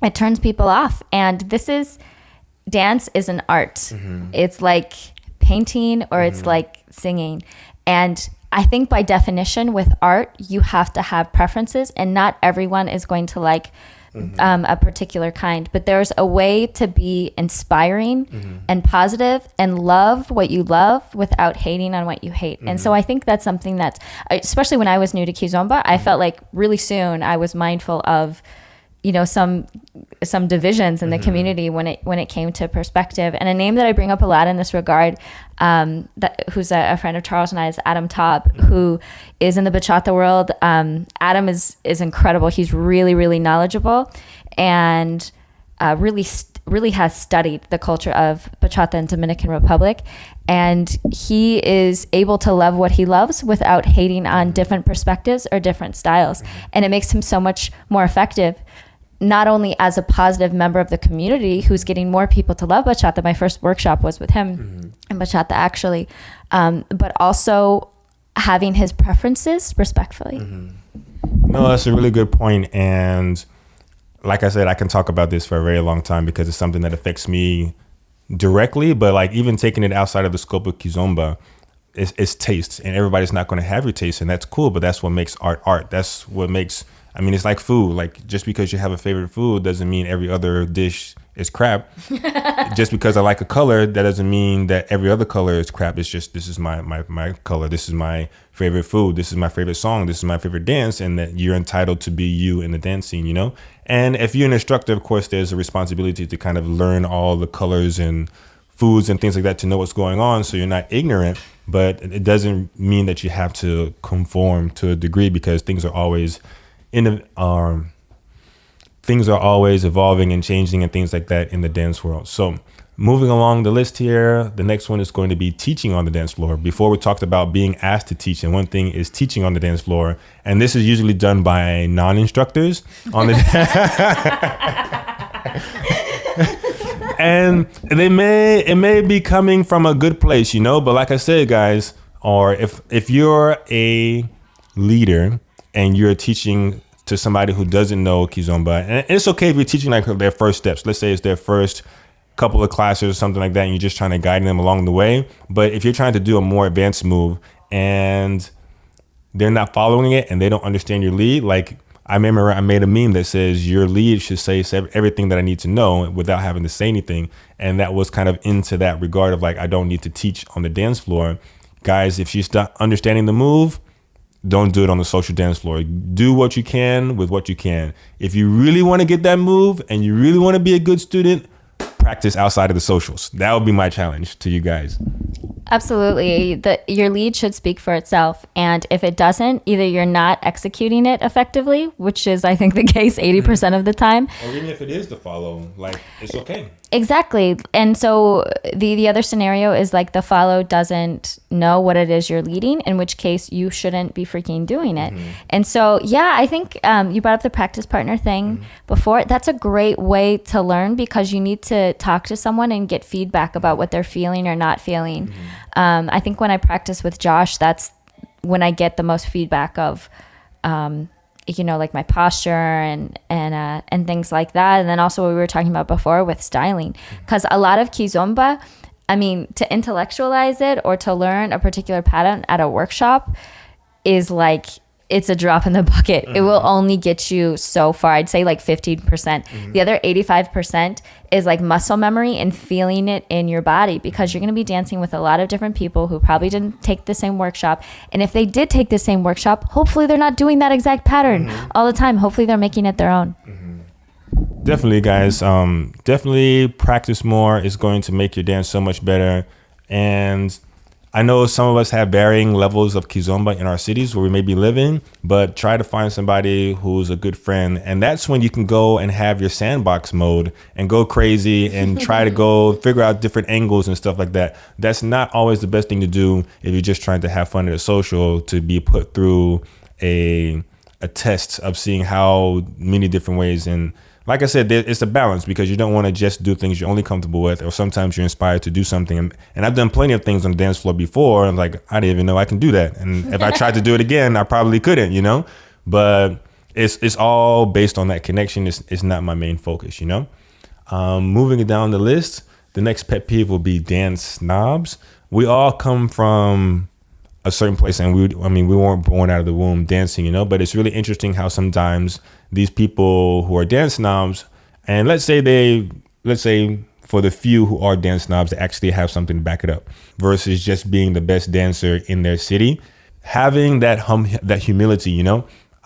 it turns people off. And dance is an art. It's like painting, or it's like singing. And I think by definition with art, you have to have preferences, and not everyone is going to like a particular kind, but there's a way to be inspiring and positive and love what you love without hating on what you hate. And so I think that's something that's, especially when I was new to Kizomba, I felt like really soon I was mindful of some divisions in the community when it came to perspective. And a name that I bring up a lot in this regard, who's a friend of Charles and I, is Adam Taub, who is in the bachata world. Adam is incredible. He's really, really knowledgeable, and really has studied the culture of bachata in Dominican Republic. And he is able to love what he loves without hating on different perspectives or different styles. And it makes him so much more effective, not only as a positive member of the community who's getting more people to love bachata. My first workshop was with him in bachata, actually, but also having his preferences respectfully. No, that's a really good point. And like I said, I can talk about this for a very long time, because it's something that affects me directly, but like even taking it outside of the scope of Kizomba, it's taste, and everybody's not going to have your taste, and that's cool, but that's what makes art. That's what makes, it's like food. Like, just because you have a favorite food doesn't mean every other dish is crap. Just because I like a color, that doesn't mean that every other color is crap. It's just, this is my color. This is my favorite food. This is my favorite song. This is my favorite dance, and that you're entitled to be you in the dance scene, you know? And if you're an instructor, of course, there's a responsibility to kind of learn all the colors and foods and things like that to know what's going on, so you're not ignorant. But it doesn't mean that you have to conform to a degree, because things are always evolving and changing and things like that in the dance world. So moving along the list here, the next one is going to be teaching on the dance floor. Before, we talked about being asked to teach, and one thing is teaching on the dance floor, and this is usually done by non-instructors on the and it may be coming from a good place, you know, but like I said, guys, or if you're a leader and you're teaching to somebody who doesn't know Kizomba, and it's okay if you're teaching like their first steps. Let's say it's their first couple of classes or something like that, and you're just trying to guide them along the way. But if you're trying to do a more advanced move, and they're not following it and they don't understand your lead. Like, I remember I made a meme that says your lead should say everything that I need to know without having to say anything. And that was kind of into that regard of like, I don't need to teach on the dance floor. Guys, if you start understanding the move, don't do it on the social dance floor. Do what you can with what you can. If you really want to get that move and you really want to be a good student, practice outside of the socials. That would be my challenge to you guys. Absolutely. Your lead should speak for itself. And if it doesn't, either you're not executing it effectively, which is, I think, the case 80% of the time. Or even if it is the follow, like, it's okay. Exactly. And so the other scenario is like the follow doesn't know what it is you're leading, in which case you shouldn't be freaking doing it. And so, yeah, I think you brought up the practice partner thing before. That's a great way to learn because you need to talk to someone and get feedback about what they're feeling or not feeling. I think when I practice with Josh, that's when I get the most feedback of, like my posture and things like that. And then also what we were talking about before with styling, because a lot of Kizomba, I mean, to intellectualize it or to learn a particular pattern at a workshop is like, it's a drop in the bucket. It will only get you so far. I'd say like 15%. The other 85% is like muscle memory and feeling it in your body, because you're going to be dancing with a lot of different people who probably didn't take the same workshop. And if they did take the same workshop, hopefully they're not doing that exact pattern all the time. Hopefully they're making it their own. Definitely, guys. Definitely practice more. It's going to make your dance so much better. And I know some of us have varying levels of Kizomba in our cities where we may be living, but try to find somebody who's a good friend. And that's when you can go and have your sandbox mode and go crazy and try to go figure out different angles and stuff like that. That's not always the best thing to do if you're just trying to have fun at a social, to be put through a test of seeing how many different ways. And like I said, it's a balance, because you don't want to just do things you're only comfortable with, or sometimes you're inspired to do something. And I've done plenty of things on the dance floor before, and like, I didn't even know I can do that. And if I tried to do it again, I probably couldn't, but it's all based on that connection. It's not my main focus, Moving down the list, the next pet peeve will be dance snobs. We all come from a certain place, and we weren't born out of the womb dancing, but it's really interesting how sometimes these people who are dance snobs, and let's say for the few who are dance snobs, they actually have something to back it up, versus just being the best dancer in their city, having that humility.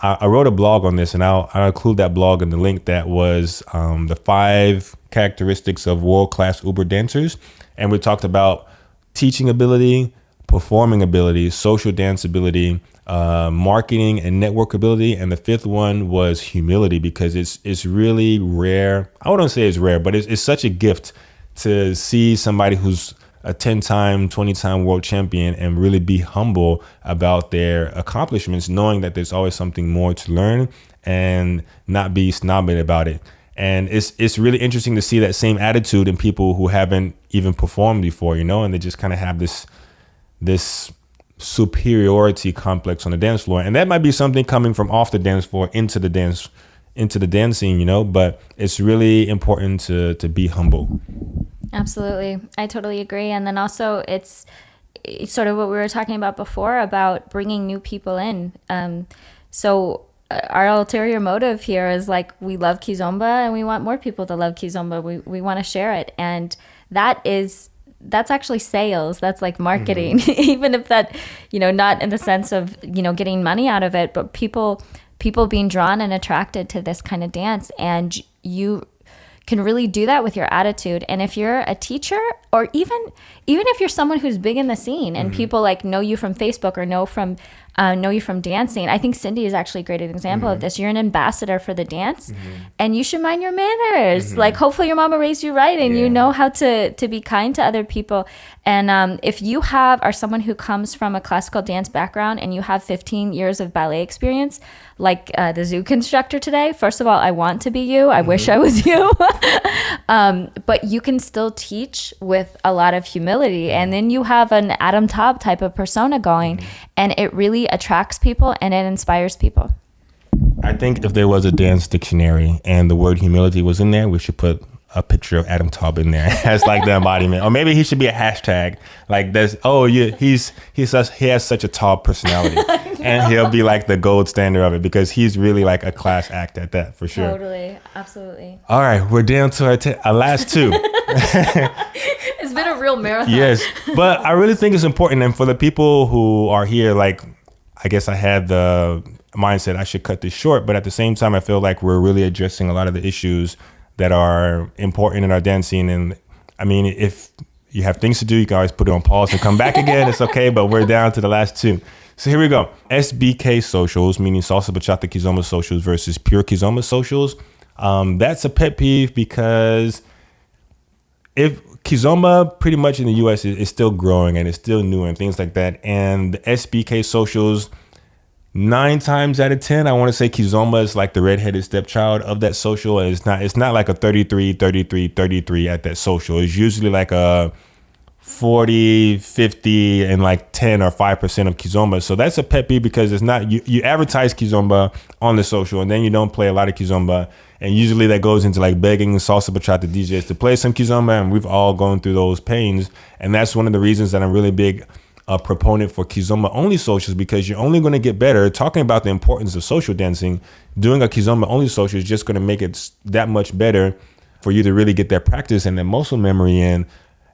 I wrote a blog on this, and I'll include that blog in the link. That was the 5 characteristics of world-class Uber dancers, and we talked about teaching ability, performing ability, social dance ability, marketing and network ability, and the 5th one was humility, because it's really rare. I wouldn't say it's rare, but it's such a gift to see somebody who's a 10-time, 20-time world champion and really be humble about their accomplishments, knowing that there's always something more to learn and not be snobby about it. And it's really interesting to see that same attitude in people who haven't even performed before, and they just kind of have this superiority complex on the dance floor. And that might be something coming from off the dance floor into the dancing, but it's really important to be humble. Absolutely. I totally agree. And then also it's sort of what we were talking about before about bringing new people in. So our ulterior motive here is like, we love Kizomba and we want more people to love Kizomba. We want to share it. And that's actually sales. That's like marketing, even if that, not in the sense of, getting money out of it, but people being drawn and attracted to this kind of dance. And you can really do that with your attitude. And if you're a teacher, or even if you're someone who's big in the scene and people like know you from Facebook or know you from dancing, I think Cindy is actually a great example of this. You're an ambassador for the dance, and you should mind your manners. Like, hopefully your mama raised you right, and you know how to be kind to other people. And if you are someone who comes from a classical dance background and you have 15 years of ballet experience, like the zoo constructor today, first of all, I want to be you. I wish I was you. But you can still teach with a lot of humility. And then you have an Adam Taub type of persona going, and it really attracts people and it inspires people. I think if there was a dance dictionary and the word humility was in there, we should put a picture of Adam Taubin there as like the embodiment, or maybe he should be a hashtag like this. Oh yeah, he has such a tall personality, and he'll be like the gold standard of it because he's really like a class act at that for sure. Totally, absolutely. All right, we're down to our last two. It's been a real marathon. Yes, but I really think it's important, and for the people who are here, like I guess I had the mindset I should cut this short, but at the same time, I feel like we're really addressing a lot of the issues that are important in our dancing. And I mean, if you have things to do, you can always put it on pause and come back again. It's okay, but we're down to the last two. So here we go. SBK socials, meaning salsa, bachata, kizomba socials versus pure kizomba socials. That's a pet peeve because if kizomba pretty much in the US is still growing and it's still new and things like that. And the SBK socials, 9 times out of 10, I want to say kizomba is like the redheaded stepchild of that social. And it's not like a 33, 33, 33 at that social. It's usually like a 40, 50, and like 10 or 5% of kizomba. So that's a pet peeve because it's not, you advertise kizomba on the social and then you don't play a lot of kizomba. And usually that goes into like begging salsa bachata DJs to play some kizomba. And we've all gone through those pains. And that's one of the reasons that I'm really big a proponent for kizomba only socials, because you're only going to get better. Talking about the importance of social dancing, doing a kizomba only social is just going to make it that much better for you to really get that practice and that muscle memory in.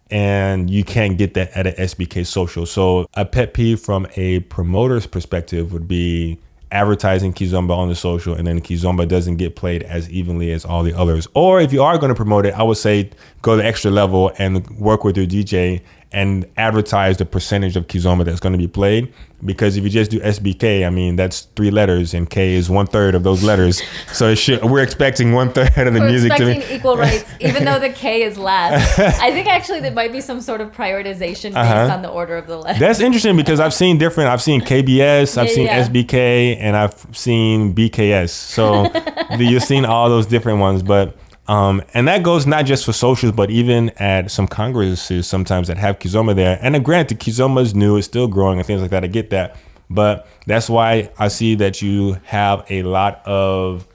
And you can't get that at an SBK social. So a pet peeve from a promoter's perspective would be advertising kizomba on the social and then kizomba doesn't get played as evenly as all the others. Or if you are going to promote it, I would say go the extra level and work with your DJ and advertise the percentage of kizomba that's going to be played. Because if you just do SBK, I mean, that's 3 letters and K is 1/3 of those letters. So we're expecting 1/3 of the music to be. We're expecting equal rights, even though the K is last. I think actually there might be some sort of prioritization based on the order of the letters. That's interesting because I've seen KBS, I've seen SBK, and I've seen BKS. So you've seen all those different ones, but and that goes not just for socials, but even at some congresses sometimes that have kizomba there. And granted, kizomba is new, it's still growing and things like that. I get that. But that's why I see that you have a lot of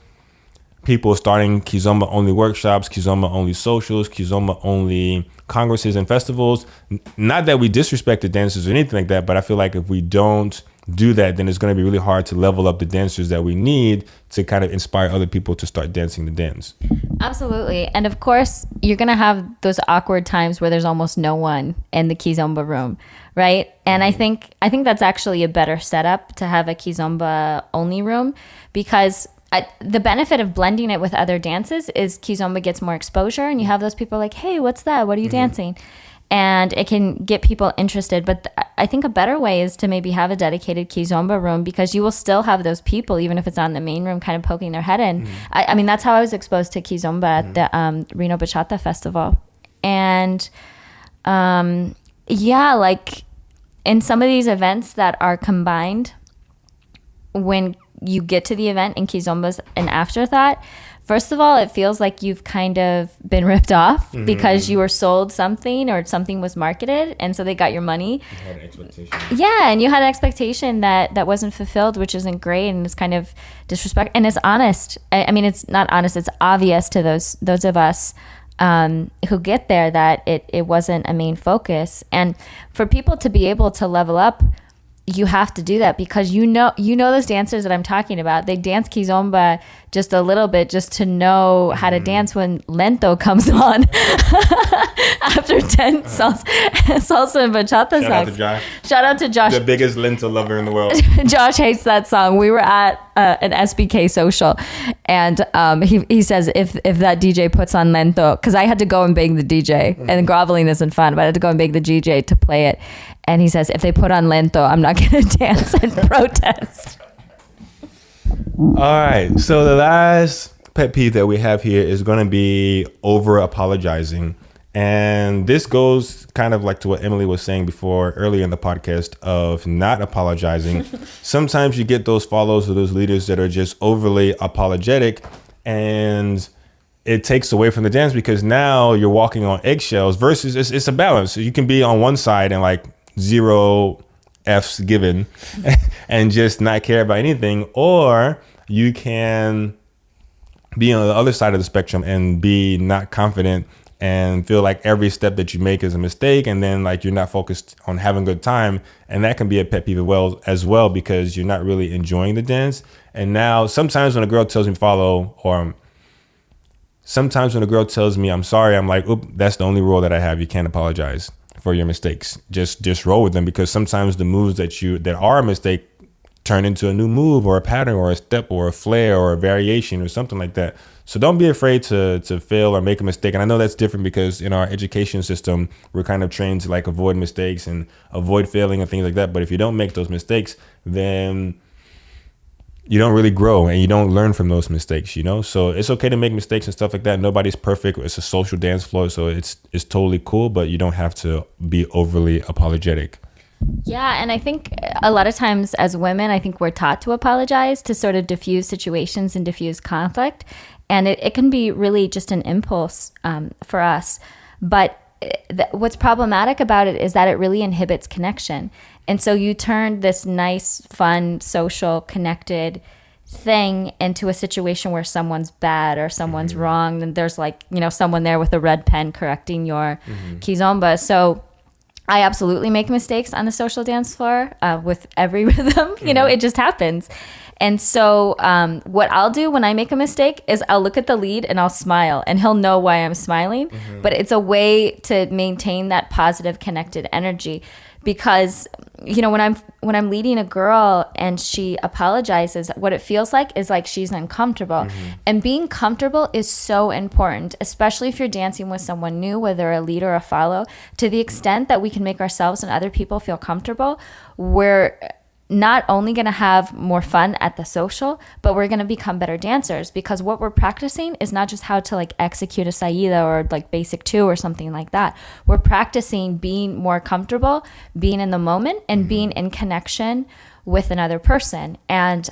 people starting kizomba only workshops, kizomba only socials, kizomba only congresses and festivals. Not that we disrespect the dancers or anything like that, but I feel like if we don't do that, then it's going to be really hard to level up the dancers that we need to kind of inspire other people to start dancing the dance. Absolutely. And of course, you're going to have those awkward times where there's almost no one in the kizomba room, right? And I think that's actually a better setup to have a kizomba only room, because the benefit of blending it with other dances is kizomba gets more exposure and you have those people like, hey, what's that? What are you dancing? And it can get people interested. But I think a better way is to maybe have a dedicated kizomba room, because you will still have those people, even if it's not in the main room, kind of poking their head in. I mean, that's how I was exposed to kizomba at the Reno Bachata Festival. And like in some of these events that are combined, when you get to the event and kizomba's an afterthought, first of all, it feels like you've kind of been ripped off because you were sold something or something was marketed, and so they got your money. You had an expectation. Yeah, and you had an expectation that wasn't fulfilled, which isn't great, and it's kind of disrespect. And it's honest. I mean, it's not honest. It's obvious to those of us who get there that it wasn't a main focus. And for people to be able to level up, you have to do that, because you know those dancers that I'm talking about. They dance kizomba just a little bit just to know how to dance when lento comes on after 10 salsa and bachata songs. Shout out to Josh. Shout out to Josh. The biggest lento lover in the world. Josh hates that song. We were at an SBK social, and he says if that DJ puts on lento, because I had to go and beg the DJ, and groveling isn't fun, but I had to go and beg the DJ to play it. And he says, if they put on lento, I'm not going to dance and protest. All right. So the last pet peeve that we have here is going to be over apologizing. And this goes kind of like to what Emily was saying before earlier in the podcast of not apologizing. Sometimes you get those follows or those leaders that are just overly apologetic, and it takes away from the dance, because now you're walking on eggshells versus it's a balance. So you can be on one side and like 0 F's given and just not care about anything, or you can be on the other side of the spectrum and be not confident and feel like every step that you make is a mistake, and then like you're not focused on having a good time, and that can be a pet peeve as well because you're not really enjoying the dance. And now sometimes when a girl tells me follow, or sometimes when a girl tells me I'm sorry, I'm like, oop, that's the only rule that I have. You can't apologize for your mistakes. Just roll with them, because sometimes the moves that are a mistake turn into a new move or a pattern or a step or a flair or a variation or something like that. So don't be afraid to fail or make a mistake. And I know that's different because in our education system, we're kind of trained to like avoid mistakes and avoid failing and things like that. But if you don't make those mistakes, then you don't really grow and you don't learn from those mistakes, you know? So it's okay to make mistakes and stuff like that. Nobody's perfect. It's a social dance floor. So it's totally cool, but you don't have to be overly apologetic. Yeah, and I think a lot of times as women, I think we're taught to apologize to sort of diffuse situations and diffuse conflict. And it can be really just an impulse for us. But what's problematic about it is that it really inhibits connection. And so you turn this nice, fun, social, connected thing into a situation where someone's bad or someone's wrong. And there's like, someone there with a red pen correcting your kizomba. So I absolutely make mistakes on the social dance floor with every rhythm. It just happens. And so what I'll do when I make a mistake is I'll look at the lead and I'll smile, and he'll know why I'm smiling. But it's a way to maintain that positive connected energy, because when I'm leading a girl and she apologizes, what it feels like is like she's uncomfortable. And being comfortable is so important, especially if you're dancing with someone new, whether a lead or a follow. To the extent that we can make ourselves and other people feel comfortable, we're not only going to have more fun at the social, but we're going to become better dancers, because what we're practicing is not just how to like execute a saída or like basic 2 or something like that. We're practicing being more comfortable, being in the moment, and being in connection with another person. And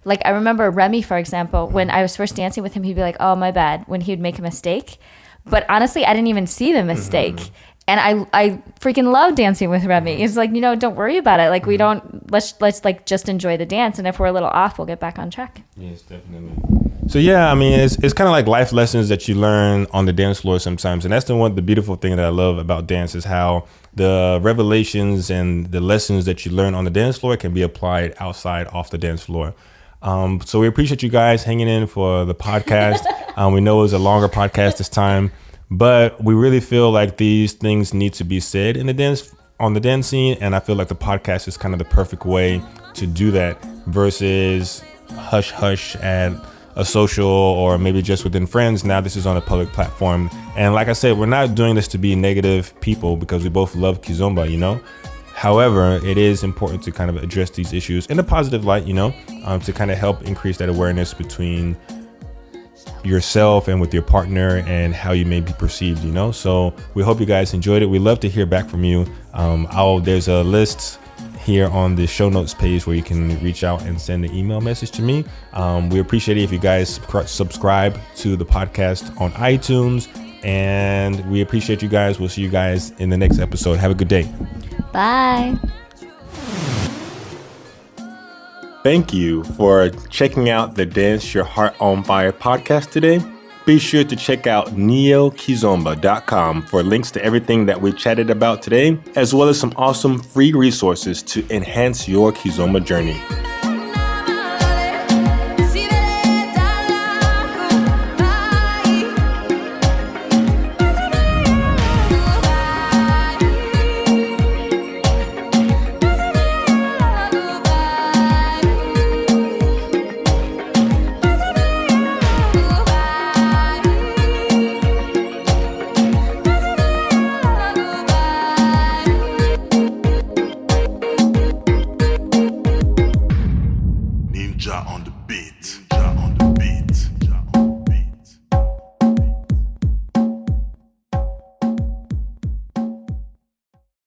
like I remember Remy, for example, when I was first dancing with him, he'd be like, oh, my bad, when he would make a mistake. But honestly, I didn't even see the mistake. And I freaking love dancing with Remy. It's like, don't worry about it. Like let's like just enjoy the dance. And if we're a little off, we'll get back on track. Yes, definitely. So yeah, I mean, it's kind of like life lessons that you learn on the dance floor sometimes. And that's the beautiful thing that I love about dance, is how the revelations and the lessons that you learn on the dance floor can be applied outside off the dance floor. So we appreciate you guys hanging in for the podcast. We know it was a longer podcast this time, but we really feel like these things need to be said on the dance scene. And I feel like the podcast is kind of the perfect way to do that, versus hush hush at a social or maybe just within friends. Now this is on a public platform. And like I said, we're not doing this to be negative people, because we both love Kizomba, However, it is important to kind of address these issues in a positive light, to kind of help increase that awareness between yourself and with your partner and how you may be perceived, So we hope you guys enjoyed it. We love to hear back from you. There's a list here on the show notes page where you can reach out and send an email message to me. We appreciate it if you guys subscribe to the podcast on iTunes, and we appreciate you guys. We'll see you guys in the next episode. Have a good day. Bye. Thank you for checking out the Dance Your Heart on Fire podcast today. Be sure to check out neokizomba.com for links to everything that we chatted about today, as well as some awesome free resources to enhance your Kizomba journey. Ninja on the beat.